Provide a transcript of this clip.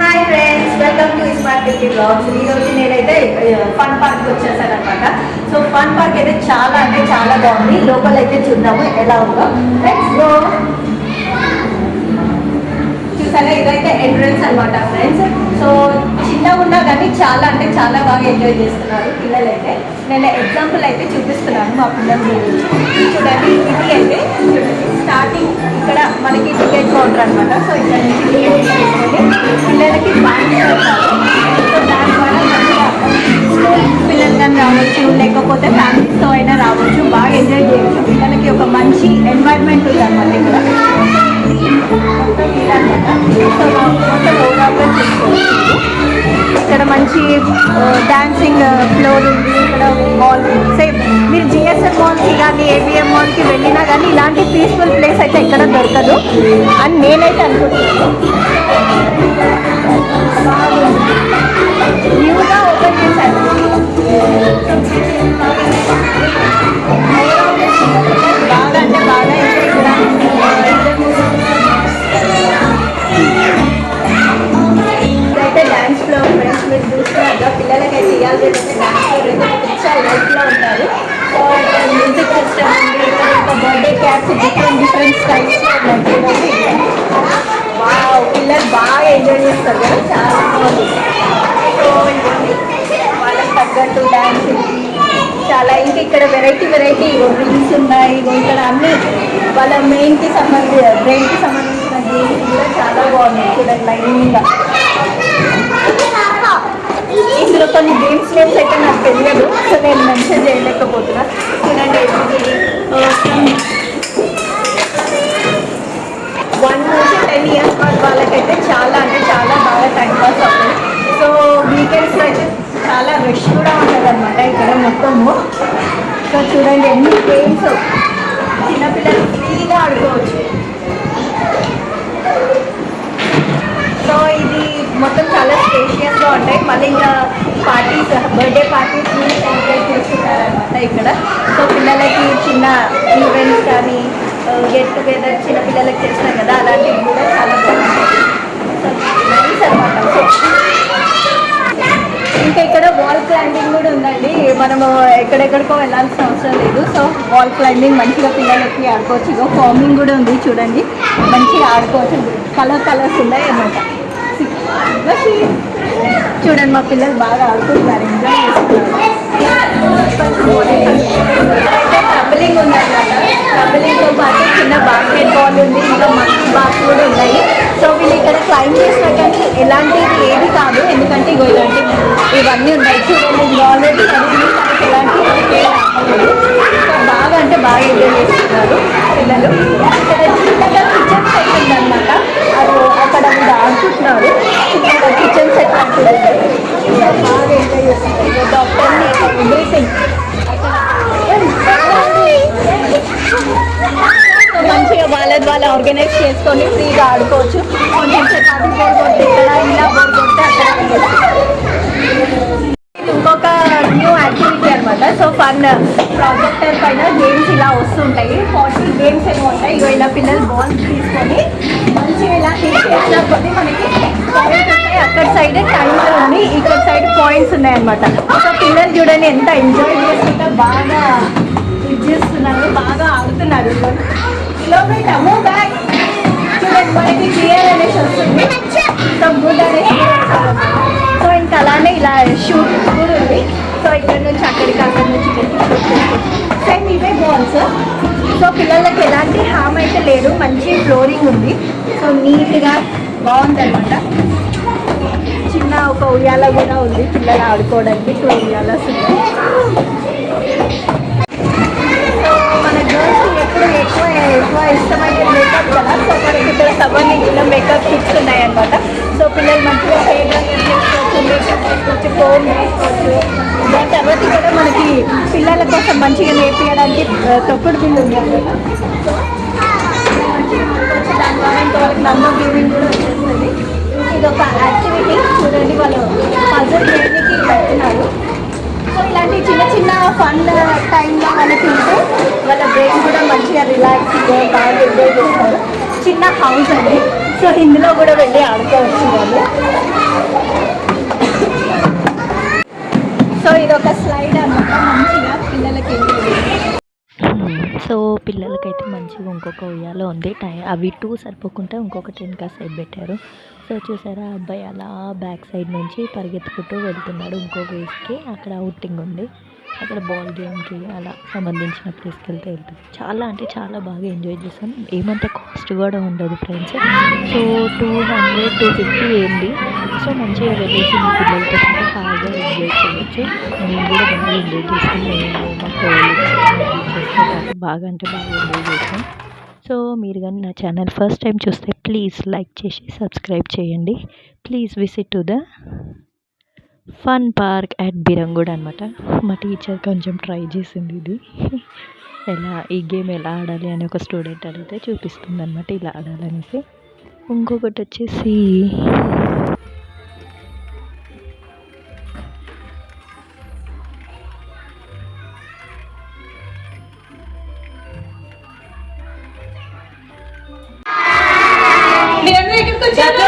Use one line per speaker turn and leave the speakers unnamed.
Hi friends, welcome to smart beauty blogs. ఈరోజు నేనైతే fun park వచ్చేసాను అనమాట. సో ఫన్ పార్క్ అయితే చాలా అంటే చాలా బాగుంది. లోపల అయితే చూద్దాము ఎలా ఉందో. Let's go. చూసారా, ఇదైతే ఎంట్రన్స్ అనమాట ఫ్రెండ్స్. సో చిన్నగా ఉన్నా కానీ చాలా అంటే చాలా బాగా ఎంజాయ్ చేస్తున్నారు పిల్లలు అయితే. నేను ఎగ్జాంపుల్ అయితే చూపిస్తున్నాను మా పిల్లల గురించి. చూడండి, ఇది అయితే చూడండి స్టార్టింగ్ ఇక్కడ మనకి టికెట్ కౌంటర్ అనమాట. సో ఇక్కడ నుంచి టికెట్ తీసుకొని పిల్లలకి బ్యాంక్ కట్టాలి. సో దాని ద్వారా మంచిగా స్కూల్ పిల్లలు కానీ రావచ్చు, లేకపోతే ఫ్యామిలీస్తో అయినా రావచ్చు, బాగా ఎంజాయ్ చేయొచ్చు. పిల్లలకి ఒక మంచి ఎన్వైర్న్మెంట్ ఉంది అనమాట ఇక్కడ. మొత్తం ఇదనమాట. సో మొత్తం ఓవరాల్గా చూసుకోవచ్చు. ఇక్కడ మంచి డాన్సింగ్ ఫ్లోర్ ఉంది. ఇక్కడ మాల్ సేమ్ మీరు జిఎస్ఎం మాల్కి కానీ ఏబిఎం మాల్కి వెళ్ళినా కానీ ఇలాంటి పీస్ఫుల్ ప్లేస్ అయితే ఎక్కడ దొరకదు అని నేనైతే అనుకుంటున్నాను. న్యూగా ఓపెన్ చేశాను. బాగా అంటే బాగా ఇదైతే డ్యాన్స్ ఫ్లోర్ ఫ్రెండ్స్. మీరు చూస్తున్నారు పిల్లలకైతే ఇవ్వాలి డ్యాన్స్ ఫ్లోర్ అయితే చాలా లైఫ్లో ఉంటారు. సో ఇక్కడ మ్యూజిక్ సిస్టమ్ ఉంది. ఇక్కడ ఇంకా బర్త్డే క్యాప్స్ డిఫరెంట్ స్టైల్స్లో ఉన్నాయి. వావ్, పిల్లలు బాగా ఎంజాయ్ చేస్తారు కదా, చాలా బాగుంది. సో ఇవన్నీ వాళ్ళకి తగ్గట్టు డ్యాన్స్ చాలా. ఇంకా ఇక్కడ వెరైటీ రింగ్స్ ఉన్నాయి. ఇక్కడ అన్ని వాళ్ళ బ్రెయిన్కి సంబంధించిన గేమ్స్ కూడా చాలా బాగున్నాయి. చూడండి లైన్గా. ఇందులో కొన్ని గేమ్స్ నేమ్స్ అయితే నాకు తెలియదు, సో నేను మెన్షన్ చేయలేకపోతున్నా. చూడండి 1 నుంచి 10 ఇయర్స్ వాళ్ళకైతే చాలా అంటే చాలా బాగా టైం పాస్ అవుతుంది. సో వీకెండ్స్లో అయితే చాలా రష్ కూడా ఉంటుంది అనమాట ఇక్కడ మొత్తము. సో చూడండి ఎన్ని గేమ్స్ చిన్నపిల్లలు ఫ్రీగా ఆడుకోవచ్చు. సో ఇది మొత్తం చాలా స్పేషియస్గా ఉంటాయి. మళ్ళీ ఇంకా పార్టీస్, బర్త్డే పార్టీస్ని సెలబ్రేట్ చేస్తున్నారనమాట ఇక్కడ. సో పిల్లలకి చిన్న ఈవెంట్స్ కానీ గెట్ టుగెదర్ చిన్న పిల్లలకి చేస్తాం కదా, అలాంటివి కూడా చాలా బాగుంటాయి. సో నైస్ అనమాట. ఇంకా ఇక్కడ వాల్ క్లైంబింగ్ కూడా ఉందండి. మనము ఎక్కడెక్కడికో వెళ్ళాల్సిన అవసరం లేదు. సో వాల్ క్లైంబింగ్ మంచిగా పిల్లలకి ఆడుకోవచ్చు. ఇగో ఫార్మింగ్ కూడా ఉంది చూడండి, మంచిగా ఆడుకోవచ్చు. కలర్స్ ఉన్నాయి అన్నమాట. చూడండి మా పిల్లలు బాగా ఆడుకుంటున్నారు, ఎంజాయ్ చేస్తున్నారు. ట్రబులింగ్ ఉందన్నమాట. ట్రబులింగ్తో పాటు చిన్న బాస్కెట్ బాల్ ఉంది, ఇంకా మస్తు బాక్స్ కూడా ఉన్నాయి. సో వీళ్ళు ఇక్కడ క్లైంబ్ చేసినా కానీ ఎలాంటిది ఏది కాదు, ఎందుకంటే ఇగో ఇవన్నీ ఉన్నాయి చూడండి. ఇది ఆల్రెడీ చదివి మనకి ఎలాంటి సో బాగా అంటే బాగా ఎంజాయ్ చేస్తున్నారు పిల్లలు. ఇక్కడ చిన్నగా కిచెన్ సెట్ ఉందన్నమాట. అది అక్కడ మీద ఆడుకుంటున్నారు. చిన్నగా కిచెన్ సెట్ లాంటిది బాగా ఎంజాయ్ చేస్తున్నారు. డాక్టర్ ఎవ్రీథింగ్ మంచిగా వాళ్ళ ఆర్గనైజ్ చేసుకొని ఫ్రీగా ఆడుకోవచ్చు. కొంచెం సేపు అది బోర్ కొడితే ఇక్కడ, ఇలా బోర్ కొడితే అక్కడ. ఇంకొక న్యూ యాక్టివిటీ అనమాట. సో ఫన్ ప్రాజెక్టర్ పైన గేమ్స్ ఇలా వస్తుంటాయి. 40 గేమ్స్ ఏమో ఉంటాయి. ఇగో ఇలా పిల్లలు బాల్స్ తీసుకొని మంచిగా ఇలా చేసిన కొద్ది మనకి పాయింట్స్ ఉంటాయి. అక్కడ సైడ్ టైమర్ ఉంది, ఇక్కడ సైడ్ పాయింట్స్ ఉన్నాయి అనమాట. సో పిల్లలు చూడండి ఎంత ఎంజాయ్ చేసుకుంటా బాగా ఇది చేస్తున్నారు, బాగా ఆడుతున్నారు. కిలోమీటర్ మూవ్ బ్యాక్ చూడండి, మనకి క్లియర్ అనేసి వస్తుంది. సో గుడ్ అనేసి. సో ఇంకా అలానే ఇలా షూట్ కూడా ఉంది. సో ఇక్కడ నుంచి అక్కడికి, అక్కడి నుంచి ఇక్కడికి షూట్ చేసుకోవచ్చు. సేమ్ ఇవే బాల్స్. సో పిల్లలకి ఎలాంటి హామ్ అయితే లేదు, మంచి ఫ్లోరింగ్ ఉంది. సో నీట్గా బాగుందన్నమాట. చిన్న ఒక ఉయ్యాల కూడా ఉంది పిల్లలు ఆడుకోవడానికి. 2 ఉయ్యాలస్ ఉన్నాయి. మన గర్ల్స్కి ఎప్పుడు ఎక్కువ ఇష్టమైన మేకప్ కదా. సో మనకి ఇక్కడ సంబంధించిన మేకప్ కిట్స్ ఉన్నాయన్నమాట. సో పిల్లలు మంచిగా ఫేర్గా చేసుకోవచ్చు, మేకప్ చేసుకోవచ్చు, ఫోన్ చేసుకోవచ్చు. దాని తర్వాత కూడా మనకి పిల్లల కోసం మంచిగా నేర్పించడానికి తొక్కుడు బిల్లు ఉంది అన్నమాట. దాని ద్వారా ఇంకా వాళ్ళకి నంబర్ గేమింగ్ కూడా వచ్చేస్తుంది. ఇది ఒక యాక్టివిటీ చూడండి, వాళ్ళు పజల్ చేయడానికి పెడుతున్నారు. సో ఇలాంటి చిన్న ఫన్ టైంలో వాళ్ళకి ఉంటే వాళ్ళ బ్రెయిన్ కూడా మంచిగా రిలాక్స్గా బాగా ఎంజాయ్ చేస్తారు. చిన్న హౌస్ అండి. సో ఇందులో కూడా వెళ్ళి ఆడుకోవచ్చు వాళ్ళు.
పిల్లలకైతే మంచిగా ఇంకొక ఉయ్యాలో ఉంది అవి 2 సరిపోకుండా ఇంకొకటి వెనక సైడ్ పెట్టారు. సో చూసారా, ఆ అబ్బాయి అలా బ్యాక్ సైడ్ నుంచి పరిగెత్తుకుంటూ వెళ్తున్నాడు ఇంకో వేస్కి. అక్కడ అవుటింగ్ ఉంది, అక్కడ బాల్ గేమ్కి అలా సంబంధించిన ప్లేస్కి వెళ్తుంది. చాలా అంటే చాలా బాగా ఎంజాయ్ చేసాం. ఏమంత కాస్ట్ కూడా ఉండదు ఫ్రెండ్స్. సో 200, 250 ఏంది. సో మంచిగా వెళ్ళేసి మీ పిల్లలతో పాటు హాయిగా ఎంజాయ్ చేయొచ్చు. నేను కూడా బాగా ఎంజాయ్ చేసాను. నేను మా కోలీగ్స్ మా టీచర్స్తో పాటు బాగా అంటే బాగా ఎంజాయ్ చేసాం. సో మీరు కానీ నా ఛానల్ ఫస్ట్ టైం చూస్తే ప్లీజ్ లైక్ చేసి సబ్స్క్రైబ్ చేయండి. Please visit to the fun park at Beeramguda అనమాట. మా టీచర్ కొంచెం ట్రై చేసింది ఇది ఈ గేమ్ ఎలా ఆడాలి అని ఒక స్టూడెంట్ అడిగితే చూపిస్తుంది అనమాట, ఇలా ఆడాలనేసి. ఇంకొకటి వచ్చేసి
మీరందరూ ఎక్కడికి వచ్చారు?